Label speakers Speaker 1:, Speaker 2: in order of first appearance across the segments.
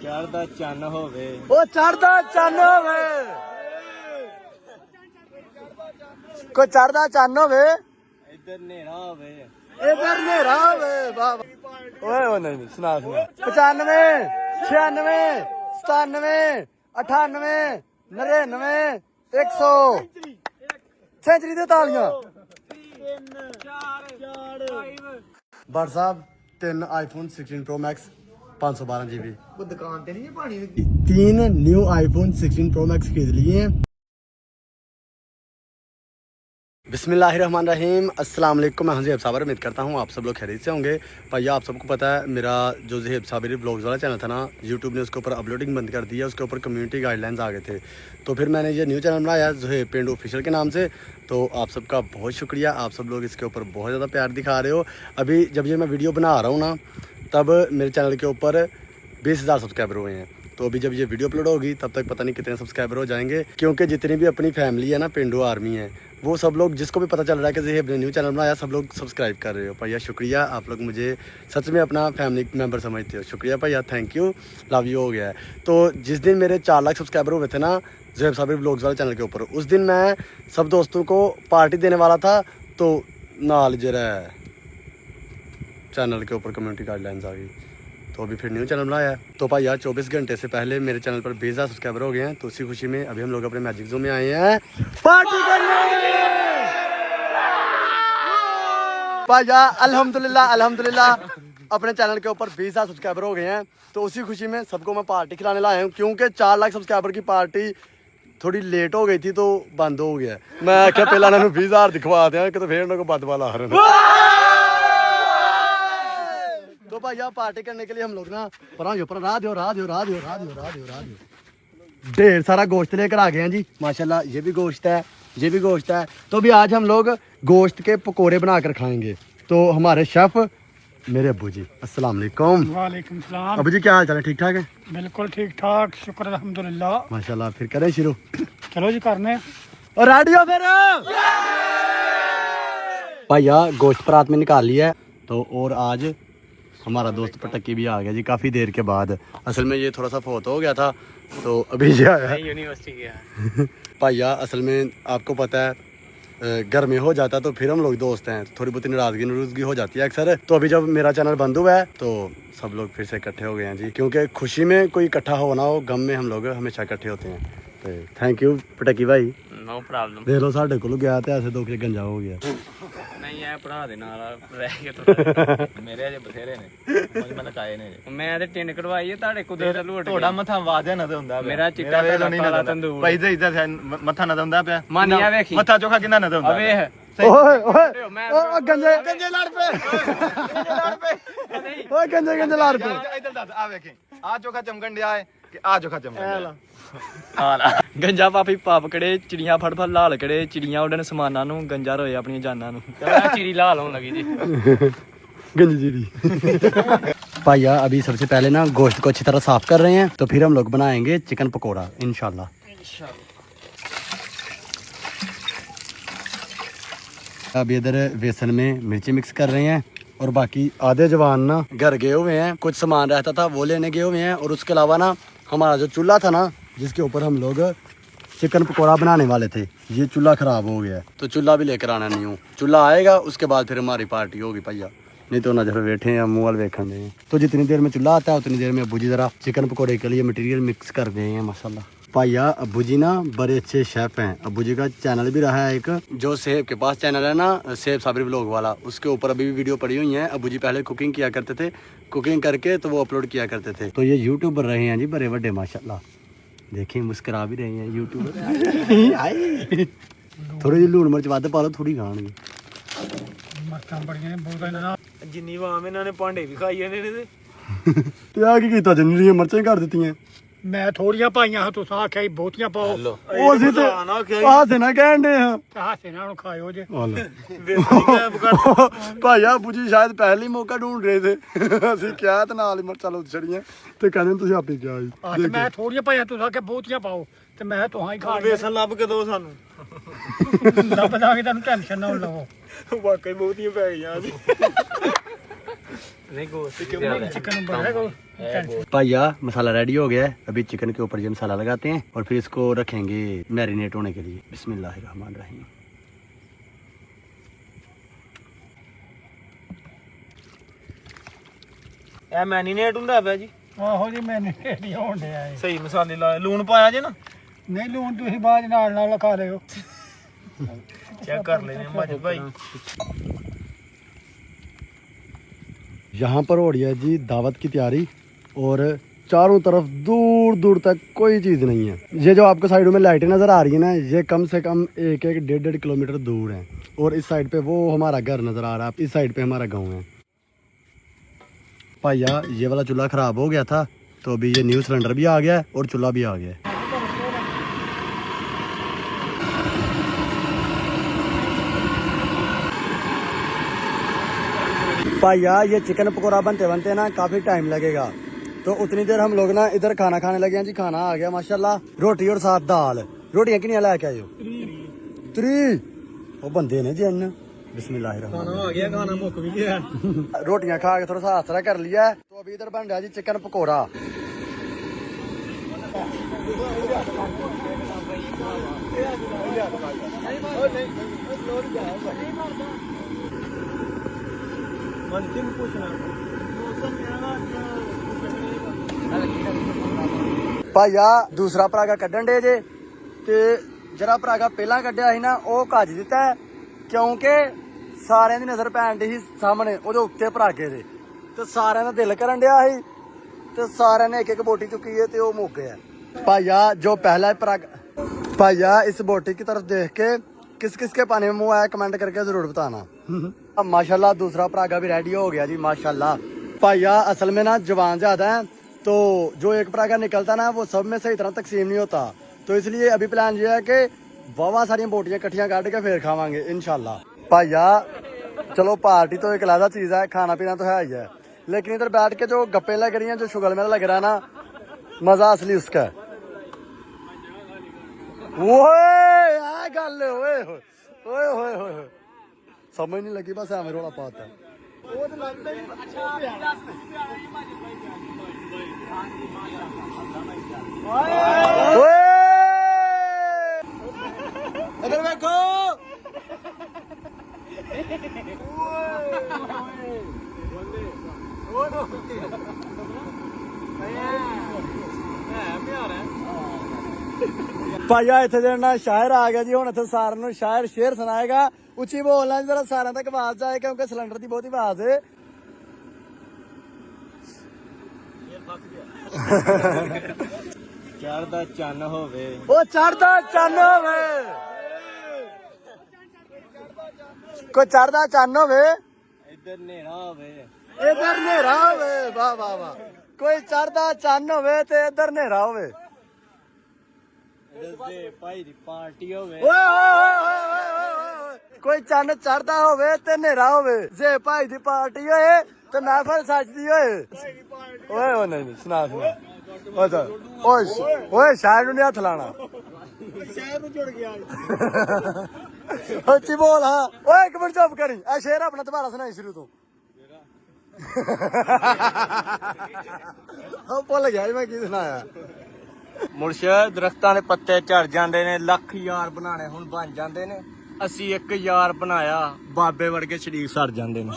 Speaker 1: चढ़दा चन्न होवे
Speaker 2: ओ चढ़दा चन्न होवे कोई चढ़दा चन्न होवे
Speaker 1: इधर नेरा होवे
Speaker 2: इधर नेरा होवे वाह ओए ओ नहीं सुना सुना 95 96 97 98 99 100 सेंचुरी दे तालियां बट साहब 3 आईफोन 16 प्रो मैक्स 512 GB
Speaker 3: वो दुकान पे नहीं है पानी
Speaker 2: 3 न्यू आईफोन 16 प्रो मैक्स खरीद लिए हैं। बिस्मिल्लाहिर्रहमानिर्रहीम अस्सलाम वालेकुम। मैं ज़हेब साबर उम्मीद करता हूँ आप सब लोग खैरियत से होंगे। भाई आप सबको पता है मेरा जो ज़हेब साबरी ब्लॉग्स वाला चैनल था ना, यूट्यूब ने उसके ऊपर अपलोडिंग बंद कर दिया, उसके ऊपर कम्युनिटी गाइडलाइंस आ गए थे। तो फिर मैंने ये न्यू चैनल बनाया ज़हेब पेंड ऑफिशियल के नाम से। तो आप सबका बहुत शुक्रिया, आप सब लोग इसके ऊपर बहुत ज़्यादा प्यार दिखा रहे हो। अभी जब ये मैं वीडियो बना रहा हूँ ना, तब मेरे चैनल के ऊपर 20,000 सब्सक्राइबर हुए हैं। तो अभी जब ये वीडियो अपलोड होगी तब तक पता नहीं कितने सब्सक्राइबर हो जाएंगे, क्योंकि जितनी भी अपनी फैमिली है ना, पेंडू आर्मी है, वो सब लोग, जिसको भी पता चल रहा है कि ज़हेब ने न्यू चैनल बनाया, सब लोग सब्सक्राइब कर रहे हो। भैया शुक्रिया, आप लोग मुझे सच में अपना फैमिली मेम्बर समझते हो। शुक्रिया भैया, थैंक यू, लव यू हो गया है। तो जिस दिन मेरे 4 लाख सब्सक्राइबर हुए थे ना ज़हेब साबरी ब्लॉग्स वाले चैनल के ऊपर, उस दिन मैं सब दोस्तों को पार्टी देने वाला था। तो नाल जरा चैनल के ऊपर कम्युनिटी गाइडलाइंस आ गई, तो अभी फिर न्यू चैनल बनाया है। तो भाई यार 24 घंटे से पहले मेरे चैनल पर 20,000 सब्सक्राइबर हो गए हैं। तो उसी खुशी में अभी हम लोग अपने मैजिक ज़ोन में आए हैं पार्टी करने। भाई यार अल्हम्दुलिल्लाह अपने चैनल के ऊपर 20,000 सब्सक्राइबर हो गए हैं। तो उसी खुशी में सबको मैं पार्टी खिलाने लाया हूँ, क्योंकि 4 लाख सब्सक्राइबर की पार्टी थोड़ी लेट हो गई थी तो बंद हो गया। मैं क्या पहला उन्होंने 20,000 दिखवा दिया कि तो फिर उन्होंने बद वाला आ रहा। तो भैया पार्टी करने के लिए हम लोग ना राह दियो ढेर सारा गोश्त लेकर आ गए हैं जी, माशाल्लाह। ये भी गोश्त है, ये भी गोश्त है। तो भी आज हम लोग गोश्त के पकोड़े बनाकर खाएंगे। तो हमारे शेफ मेरे अब्बू जी, अस्सलाम वालेकुम।
Speaker 4: वालेकुम सलाम।
Speaker 2: अब्बू जी क्या हाल चाल है? ठीक ठाक है?
Speaker 4: बिल्कुल ठीक ठाक, शुक्र अल्हम्दुलिल्लाह।
Speaker 2: माशाल्लाह। फिर करें शुरू?
Speaker 4: चलो जी करने।
Speaker 2: और रेडियो फिर भैया गोश्त परात में निकाल लिया है। तो और आज हमारा दोस्त पटक्की भी आ गया जी, काफ़ी देर के बाद। असल में ये थोड़ा सा फोत हो गया था, तो अभी ये आया
Speaker 1: यूनिवर्सिटी गया।
Speaker 2: भैया असल में आपको पता है घर में हो जाता तो फिर हम लोग दोस्त हैं, थोड़ी बहुत नाराज़गी हो जाती है अक्सर। तो अभी जब मेरा चैनल बंद हुआ है तो सब लोग फिर से इकट्ठे हो गए हैं जी, क्योंकि खुशी में कोई इकट्ठा होना हो, गम में हम लोग हमेशा इकट्ठे होते हैं। तो थैंक यू पटक्की भाई।
Speaker 1: No problem.
Speaker 2: देख लो साढ़े को गया तो ऐसे 2 किलो गंजा हो गया।
Speaker 1: नहीं है भरा दे नाल रह के तो मेरे अजे बथेरे ने मैं लगाए ने। मैं ते टिन कढवाई है ताड़े को दे लूट
Speaker 3: ਤੁਹਾਡਾ ਮੱਥਾ ਵਾਜਿਆ ਨਾ ਹੁੰਦਾ
Speaker 1: मेरा चिट्टा ਤੇ ਕਾਲਾ ਤੰਦੂਰ
Speaker 3: ਭਾਈ ਦੇ ਇੱਧਰ ਮੱਥਾ ਨਾ ਹੁੰਦਾ ਪਿਆ।
Speaker 1: ਮਾਨੀਆ ਵੇਖੀ
Speaker 3: ਮੱਥਾ ਚੋਖਾ ਕਿੰਨਾ ਨਾ ਹੁੰਦਾ।
Speaker 1: ਵੇਖ
Speaker 2: ਓਏ ਗੰਜੇ
Speaker 3: ਲੜ ਪਏ ਲੜ ਪਏ
Speaker 2: ਓਏ ਗੰਜੇ ਲੜ ਪਏ।
Speaker 3: ਇੱਧਰ ਦੱਸ ਆ ਵੇਖੀ ਆ ਚੋਖਾ ਚਮਕਣ ਡਿਆ ਹੈ ਕਿ ਆ ਚੋਖਾ ਚਮਕਣ ਡਿਆ।
Speaker 1: ਗੰਜਾ ਪਾਪੀ ਪਾਪ ਕੜੇ ਚਿੜੀਆਂ ਫੜ ਫੜ ਲਾਲ ਕੜੇ ਚਿੜੀਆਂ ਉਡਣ ਸਮਾਨਾਂ ਨੂੰ ਗੰਜਾ ਰੋਏ ਆਪਣੀਆਂ ਜਾਨਾਂ ਨੂੰ। ਚਿੜੀ ਲਾਲ ਹੋਣ लगी जी
Speaker 2: गंजी जीरी। भैया अभी सबसे पहले ना गोश्त को अच्छी तरह साफ कर रहे हैं, तो फिर हम लोग बनाएंगे चिकन पकोड़ा इंशाल्लाह। अब इधर बेसन में मिर्ची मिक्स कर रहे हैं, और बाकी आधे जवान ना घर गए हुए हैं, कुछ सामान रहता था वो लेने गए हुए हैं। और उसके अलावा ना हमारा जो चूल्हा था ना, जिसके ऊपर हम लोग चिकन पकोड़ा बनाने वाले थे, ये चूल्हा ख़राब हो गया है। तो चूल्हा भी लेकर आना नहीं हूँ, चूल्हा आएगा उसके बाद फिर हमारी पार्टी होगी भैया, नहीं तो नजर बैठे हैं मुँह वाल वेखन दे। तो जितनी देर में चूल्हा आता है उतनी देर में अब्बू जी ज़रा चिकन पकोड़े के लिए मटेरियल मिक्स कर गए हैं माशाल्लाह। भैया अब्बू जी ना बड़े अच्छे शेफ़ हैं। अब्बू जी का चैनल भी रहा है एक, जो सेब के पास चैनल है ना, सेब साबरी व्लॉग वाला, उसके ऊपर अभी भी वीडियो पड़ी हुई हैं। अब्बू जी पहले कुकिंग किया करते थे, कुकिंग करके तो वो अपलोड किया करते थे। तो ये यूट्यूबर रहे हैं जी बड़े बड़े माशाल्लाह। देखिए मुस्करा भी रहे हैं यूट्यूबर। थोड़ी जी लून मिर्च वध पा लो, थोड़ी खाएंगे।
Speaker 1: जिन्नी वाम इन्हों ने भांडे भी खाई जाने ने
Speaker 2: ते आ की कीता जिन्नी मिर्चें कर दित्तियां।
Speaker 4: मैं थोड़ियां पाइयां हां, तुसां आख्या बहुतियां पाओ।
Speaker 2: ओ ਅਸੀਂ ਤੇ ਆਹ ਤੇ ਨਾ ਕਹਿੰਦੇ ਹਾਂ
Speaker 4: हासे ना खाओ जे।
Speaker 2: ਭਾਈਆ ਬੁਜੀ ਸ਼ਾਇਦ ਪਹਿਲੀ ਮੌਕਾ ਢੂੰਡ ਰਹੇ थे। ਅਸੀਂ ਕਿਹਾ ਤੇ ਨਾਲ ਹੀ ਮਿਰਚਾਂ ਲੋ ਛੜੀਆਂ ਤੇ ਕਹਿੰਦੇ ਤੁਸੀਂ ਆਪੇ ਕਿਹਾ ਜੀ।
Speaker 4: मैं थोड़ियां पाइयां, तुसां आख्या बहुतियां पाओ, ते मैं तुहां ही खा
Speaker 3: ਵੇਸਣ ਲੱਭ ਕੇ ਦੋ ਸਾਨੂੰ।
Speaker 4: ਲੱਭ ਦਾਂਗੇ ਤੁਹਾਨੂੰ ਟੈਨਸ਼ਨ ਨਾ ਲਵੋ
Speaker 1: ਵਾਕਈ ਬਹੁਤੀਆਂ ਪੈ ਗਈਆਂ ਜੀ नहीं गोश्त
Speaker 4: चिकन बढ़ेगा टेंशन
Speaker 2: भैया मसाला रेडी हो गया है। अभी चिकन के ऊपर ये मसाला लगाते हैं और फिर इसको रखेंगे मैरिनेट होने के लिए। बिस्मिल्लाहिर्रहमानिर्रहीम।
Speaker 1: ਇਹ ਮੈਰੀਨੇਟ ਹੁੰਦਾ ਪਿਆ ਜੀ
Speaker 4: ਆਹੋ ਜੀ ਮੈਨੂੰ ਨਹੀਂ ਹੋਣ ਡਿਆ ਇਹ।
Speaker 1: ਸਹੀ ਮਸਾਲੇ ਲਾ ਲੂਣ ਪਾਇਆ ਜੇ ਨਾ
Speaker 4: ਨਹੀਂ ਲੂਣ ਤੁਸੀਂ ਬਾਅਦ ਨਾਲ ਖਾ ਲਿਓ
Speaker 1: ਚੈੱਕ ਕਰ ਲੈਨੇ ਮਾਜਦ ਭਾਈ
Speaker 2: यहाँ पर हो रही है जी दावत की तैयारी और चारों तरफ दूर दूर तक कोई चीज़ नहीं है। ये जो आपको साइडों में लाइटें नज़र आ रही है ना, ये कम से कम 1-1, 1.5 किलोमीटर दूर है। और इस साइड पे वो हमारा घर नज़र आ रहा है, इस साइड पे हमारा गांव है। भैया ये वाला चूल्हा ख़राब हो गया था तो अभी ये न्यू सिलेंडर भी आ गया है और चूल्हा भी आ गया है। भैया ये चिकन पकौड़ा बनते बनते ना काफ़ी टाइम लगेगा, तो उतनी देर हम लोग ना इधर खाना खाने लगे हैं जी। खाना आ गया माशाल्लाह, रोटी और साथ दाल। रोटियां कितनी लेके आयो? 3 वो बंदे ने जी अन्न। बिस्मिल्लाहिर्रहमान।
Speaker 1: ਖਾਣਾ ਆ ਗਿਆ ਖਾਣਾ ਮੁੱਕ ਵੀ ਗਿਆ
Speaker 2: रोटियां खा के थोड़ा सा आसरा कर लिया है, तो अभी इधर बन रहा है जी चिकन पकौड़ा। ਭਾਈਆ ਦੂਸਰਾ ਪਰਾਗਾ ਕੱਢਣ ਦੇ ਜੇ ਤੇ ਜਿਹੜਾ ਪਰਾਗਾ ਪਹਿਲਾਂ ਕੱਢਿਆ ਸੀ ਨਾ ਉਹ ਕੱਜ ਦਿੱਤਾ ਹੈ, ਕਿਉਂਕਿ ਸਾਰਿਆਂ ਦੀ ਨਜ਼ਰ ਪੈਣ ਦੀ ਸੀ ਸਾਹਮਣੇ ਉਹਦੇ ਉੱਤੇ ਪਰਾਗੇ ਦੇ, ਤੇ ਸਾਰਿਆਂ ਦਾ ਦਿਲ ਕਰਨ ਡਿਆ ਸੀ ਤੇ ਸਾਰਿਆਂ ਨੇ ਇੱਕ ਇੱਕ ਬੋਟੀ ਚੁੱਕੀ ਹੈ ਤੇ ਉਹ ਮੁੱਕ ਗਿਆ। ਭਾਈਆ ਜੋ पहला परागा, भाइया इस बोटी की तरफ देख के किस किस के पानी में मुंह आया कमेंट करके जरूर बताना। अब माशाल्लाह दूसरा परागा भी रेडी हो गया जी माशाल्लाह। भाइया असल में ना जवान ज्यादा है, तो जो एक परागा निकलता ना वो सब में सही तरह तकसीम नहीं होता, तो इसलिए अभी प्लान ये है कि वावा सारी बोटियां कट्ठियां काट के फिर खावांगे इंशाल्लाह। भाइया चलो पार्टी तो एक अलग चीज़ है, खाना पीना तो है ही है, लेकिन इधर बैठ के जो गप्पे लग रही हैं, जो शुगर मेला लग रहा है ना, मजा असली उसका है। ओए गल ओए ओए ओए ओए समझ नहीं लगी, बस हमें रोला पाता है। इधर देखो ਭਾਈਆ ਇੱਥੇ ਦੇ ਨਾਲ ਸ਼ਾਇਰ ਆ ਗਿਆ ਜੀ, ਹੁਣ ਇੱਥੇ ਸਾਰਿਆਂ ਨੂੰ ਸ਼ਾਇਰ ਸ਼ੇਰ ਸੁਣਾਏਗਾ। ਉੱਚੀ ਬੋਲਣਾ ਜਰਾ ਸਾਰਿਆਂ ਤੱਕ ਆਵਾਜ਼ ਜਾਏ, ਕਿਉਂਕਿ ਸਿਲੰਡਰ ਦੀ ਬਹੁਤੀ ਆਵਾਜ਼ ਹੈ।
Speaker 1: ਚੜਦਾ ਚੰਨ ਹੋਵੇ
Speaker 2: ਉਹ ਚੜਦਾ ਚੰਨ ਹੋਵੇ, ਕੋਈ ਚੜਦਾ ਚੰਨ ਹੋਵੇ,
Speaker 1: ਇੱਧਰ ਹਨੇਰਾ ਹੋਵੇ
Speaker 2: ਇਧਰ ਹਨੇਰਾ ਹੋਵੇ। ਵਾਹ ਵਾਹ ਵਾਹ, ਕੋਈ ਚੜਦਾ ਚੰਨ ਹੋਵੇ ਤੇ ਇਧਰ ਹਨੇਰਾ ਹੋਵੇ।
Speaker 1: ਦੇ ਭਾਈ ਦੀ ਪਾਰਟੀ ਹੋਵੇ
Speaker 2: ਓਏ ਓਏ ਕੋਈ ਚੰਨ ਚੜਦਾ ਹੋਵੇ ਤੇ ਹਨੇਰਾ ਹੋਵੇ, ਜੇ ਭਾਈ ਦੀ ਪਾਰਟੀ ਹੋਏ ਤੇ ਮਹਿਫਲ ਸੱਜਦੀ ਹੋਏ। ਓਏ ਓ ਨਹੀਂ ਸੁਣਾ ਸੁਣਾ ਓਏ ਓਏ ਸ਼ਾਇਰ ਨੂੰ ਨਹੀਂ ਹੱਥ ਲਾਣਾ,
Speaker 1: ਸ਼ਹਿਰ ਨੂੰ ਜੁੜ ਗਿਆ
Speaker 2: ਉੱਚੀ ਬੋਲ। ਹਾਂ ਓਏ ਇੱਕ ਮਿੰਟ ਚੁੱਪ ਕਰੀ, ਆ ਸ਼ੇਰ ਆਪਣਾ ਦੁਬਾਰਾ ਸੁਣਾਈ ਸ਼ੁਰੂ ਤੋਂ। ਉਹ ਭੁੱਲ ਗਿਆ ਮੈਂ ਕੀ ਸੁਣਾਇਆ।
Speaker 1: ਮੁਰਸ਼ਦ ਦਰਖਤਾਂ ਦੇ ਪੱਤੇ ਝੜ ਜਾਂਦੇ ਨੇ, ਲੱਖ ਯਾਰ ਬਣਾਣੇ ਹੁਣ ਬਣ ਜਾਂਦੇ ਨੇ, ਅਸੀਂ ਇੱਕ ਯਾਰ ਬਣਾਇਆ ਬਾਬੇ ਵਰਗੇ ਸ਼ਰੀਕ ਸੜ ਜਾਂਦੇ ਨੇ।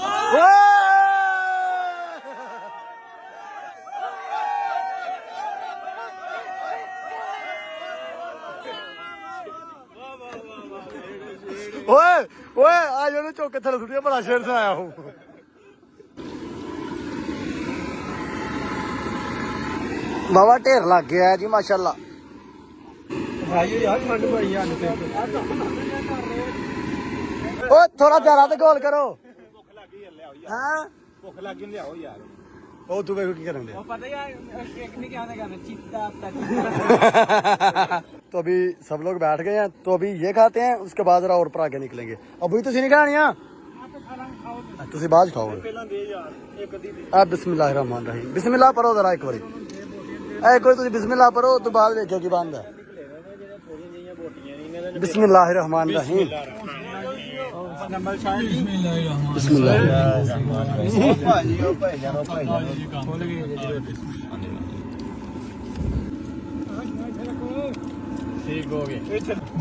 Speaker 2: ਓਏ ਓਏ ਆ ਇਹਨੂੰ ਚੁੱਕ ਕੇ ਥੱਲੇ ਸੁੱਟਿਆ, ਬੜਾ ਸ਼ੇਰ ਸੁਣਾਇਆ ਉਹ। ਬਾਬਾ ਢੇਰ ਲੱਗ ਗਿਆ ਜੀ ਮਾਸ਼ਾਅੱਲਾ।
Speaker 1: ਭਾਈ ਯਾਰ ਠੰਡ ਬੜੀ ਆ ਤੇ
Speaker 2: ਓ ਥੋੜਾ ਜ਼ਿਆਦਾ ਤੇ ਗੋਲ ਕਰੋ। ਹਾਂ
Speaker 1: ਭੁੱਖ ਲੱਗੀ ਲਿਆਓ ਯਾਰ।
Speaker 2: ਉਹ ਤੂੰ ਵੇਖੋ ਕੀ ਕਰਨ ਦੇ।
Speaker 1: ਪਤਾ ਯਾਰ पिकनिक आने का चित्ता
Speaker 2: तो अभी सब लोग बैठ गए हैं, तो अभी ये खाते हैं, उसके बाद जरा और परागे निकलेंगे। अभी तुसी नहीं खानिया, तुसी बाद खाओगे। अब बिस्मिल्लाहिर्रहमान रहीम, बिस्मिल्लाह पढ़ो जरा एक बारी। कोई तुसी बिस्मिल्लाह पढ़ो तो बाद देखियो की बंद है। बिस्मिल्लाहिर्रहमानिर्रहीम। बिस्मिल्लाह।
Speaker 1: ठीक हो गए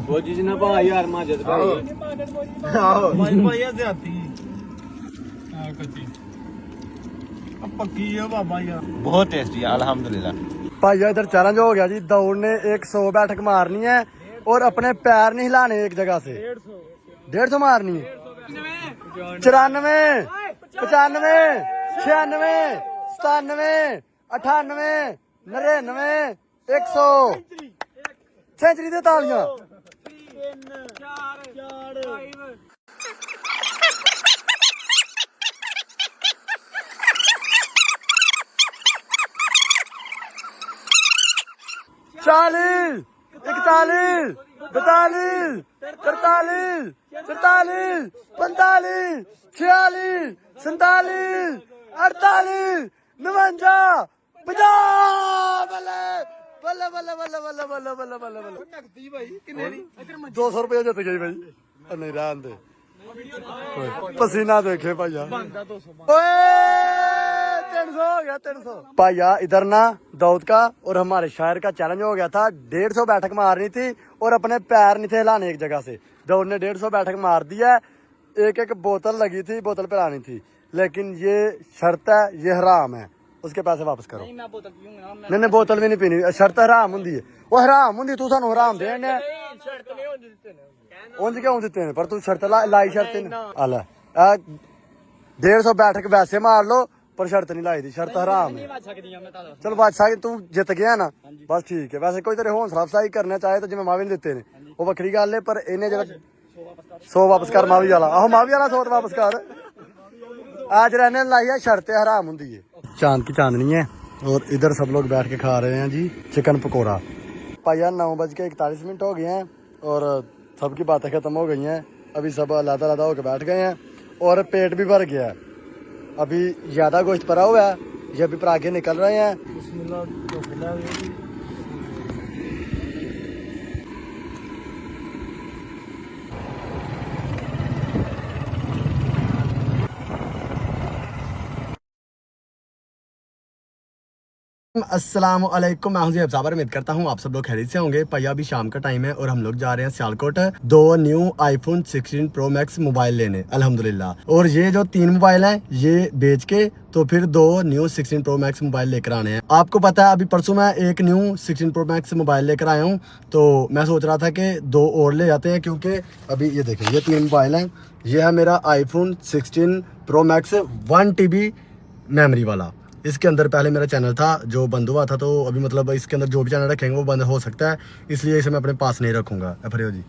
Speaker 1: वो जिसने भाई यार माजद भाई
Speaker 4: पक्की है बाबा यार।
Speaker 1: बहुत टेस्टी है अल्हम्दुलिल्लाह।
Speaker 2: भाइया इधर चैलेंज हो गया जी, दौड़ने 100 बैठक मारनी है और अपने पैर नहीं हिलाने एक जगह से। 150 मारनी है। 94, 95, 96, 97, 98, 99, 100। सेंचुरी दे तालियां। चालीस, 41, 42, 43, 44, 45, 46, 47, 48, 49, 50। बल्ले बल्ले बल्ले बल्ले बल्ले बल्ले बल्ले बल्ले। 200 रुपया जित गई भाई। नहीं रहन दे, पसीना देखे भैया। 300 हो गया 300। भैया इधर ना दाऊद का और हमारे शायर का चैलेंज हो गया था। 150 बैठक मारनी थी और अपने पैर नहीं थे हिलाने एक जगह से। दाऊद ने 150 बैठक मार दिया। एक एक बोतल लगी थी, बोतल पिलानी थी, लेकिन ये शर्त है, ये हराम है। उसके पैसे वापस करो। नहीं बोतल भी नहीं पीनी, शर्त हराम होंदी है। वो हराम होंदी, तू सानू हराम देने उंज क्यों दिते ने, पर तू शर्त लाई शर्त अल 150 बैठक वैसे मार लो पर शर्त नहीं लाई थी। शर्त हराम है। चलो बच सकती, तू जित गया ना, बस ठीक है। वैसे कोई तेरे हौसला अफजाई करना चाहे तो जिम्मे मावी दिते ने, वो वक्री गल है, पर इन्हें जरा 100 वापस कर मावी वाला। आहो मावी वाला 100 वापस कर। आज रहने लाई है, शर्त हराम होंदी है। चांद की चांदनी है और इधर सब लोग बैठ के खा रहे हैं जी चिकन पकौड़ा। भैया 9:41 हो गए हैं और सबकी बातें खत्म हो गई हैं। अभी सब अलग अलग होकर बैठ गए हैं और पेट भी भर गया है। अभी ज़्यादा गोश्त पड़ा हुआ है, ये अभी परागे निकल रहे हैं। अस्सलाम वालेकुम, मैं हूं ज़ैब साबर। उम्मीद करता हूं आप सब लोग खैरियत से होंगे। भैया अभी शाम का टाइम है और हम लोग जा रहे हैं Sialkot 2 new iPhone 16 pro max mobile लेने अल्हम्दुलिल्लाह। और ये जो 3 मोबाइल हैं ये बेच के तो फिर 2 न्यू 16 प्रो मैक्स मोबाइल लेकर आने हैं। आपको पता है अभी परसों मैं एक न्यू 16 प्रो मैक्स मोबाइल लेकर आया हूँ, तो मैं सोच रहा था कि 2 और ले जाते हैं, क्योंकि अभी ये देखें ये 3 मोबाइल हैं। ये है मेरा iPhone 16 pro max 1 TB memory वाला। इसके अंदर पहले मेरा चैनल था जो बंद हुआ था, तो अभी मतलब इसके अंदर जो भी चैनल रखेंगे वो बंद हो सकता है, इसलिए इसे मैं अपने पास नहीं रखूँगा। अफरियो जी।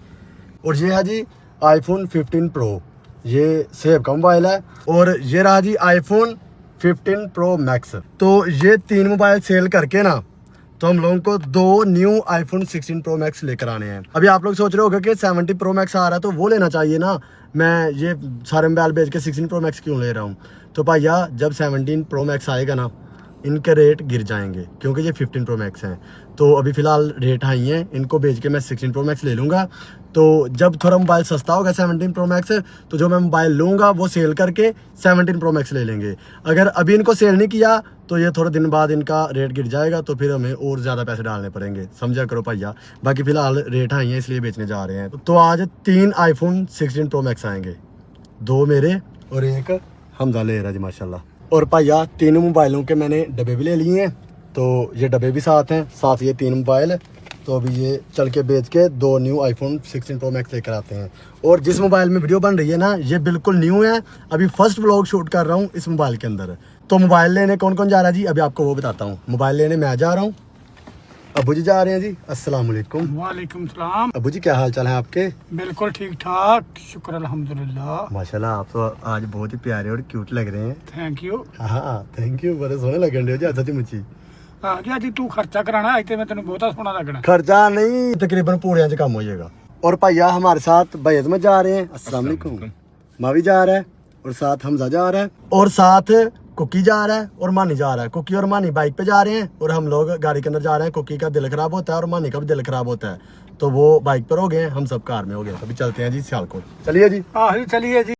Speaker 2: और ये है जी आईफोन 15 प्रो, ये सेब का मोबाइल है। और ये रहा जी आईफोन 15 प्रो मैक्स। तो ये 3 मोबाइल सेल करके ना तो हम लोगों को 2 न्यू आईफोन 16 प्रो मैक्स लेकर आने हैं। अभी आप लोग सोच रहे होंगे कि 70 प्रो मैक्स आ रहा है तो वो लेना चाहिए ना, मैं ये सारे मोबाइल बेच के 16 प्रो मैक्स क्यों ले रहा हूँ। तो भैया जब 17 प्रो मैक्स आएगा ना इनके रेट गिर जाएंगे, क्योंकि ये 15 प्रो मैक्स हैं। तो अभी फ़िलहाल रेट हाई हैं, इनको बेच के मैं 16 प्रो मैक्स ले लूँगा। तो जब थोड़ा मोबाइल सस्ता होगा 17 प्रो मैक्स, तो जो मैं मोबाइल लूँगा वो सेल करके 17 प्रो मैक्स ले लेंगे। अगर अभी इनको सेल नहीं किया तो ये थोड़े दिन बाद इनका रेट गिर जाएगा, तो फिर हमें और ज़्यादा पैसे डालने पड़ेंगे, समझा करो भैया। बाकी फ़िलहाल रेट हाई हैं इसलिए बेचने जा रहे हैं। तो आज 3 आईफोन 16 प्रो मैक्स आएंगे, 2 मेरे और एक हमजा ले रहा जी माशाल्लाह। और भैया 3 मोबाइलों के मैंने डब्बे भी ले लिए हैं, तो ये डब्बे भी साथ हैं, साथ ये 3 मोबाइल। तो अभी ये चल के बेच के 2 न्यू आईफोन 16 प्रो मैक्स लेकर आते हैं। और जिस मोबाइल में वीडियो बन रही है ना ये बिल्कुल न्यू है, अभी फर्स्ट व्लॉग शूट कर रहा हूँ इस मोबाइल के अंदर। तो मोबाइल लेने कौन कौन जा रहा है जी, अभी आपको वो बताता हूँ। मोबाइल लेने मैं जा रहा हूँ, अबू जी जा रहे हैं जी। अस्सलाम वालेकुम।
Speaker 4: वालेकुम सलाम।
Speaker 2: अबू जी क्या हाल चाल है आपके?
Speaker 4: बिल्कुल ठीक ठाक, शुक्र अल्हम्दुलिल्लाह।
Speaker 2: माशाल्लाह आप तो आज बहुत ही प्यारे और क्यूट लग रहे हैं।
Speaker 4: Thank you.
Speaker 2: हाँ थैंक यू, बड़े सोहने लगन रहे हो जी। सच्ची मुच्ची
Speaker 4: हाँ जी अजी तू खर्चा कराना है तो मैं तेन बहुता सोना लगना।
Speaker 2: खर्चा नहीं, तकरीबन पूरे च काम हो जाएगा। और भैया हमारे साथ भैया में जा रहे हैं। अस्सलाम वालेकुम। मावी जा रहा है और साथ हमजा जा रहा है और साथ कुकी जा रहा है और मानी जा रहा है। कुकी और मानी बाइक पे जा रहे हैं और हम लोग गाड़ी के अंदर जा रहे हैं। कुकी का दिल खराब होता है और मानी का भी दिल खराब होता है, तो वो बाइक पर हो गए हैं, हम सब कार में हो गए। अभी चलते हैं जी सियालकोट। चलिए जी।
Speaker 4: हाँ जी चलिए जी।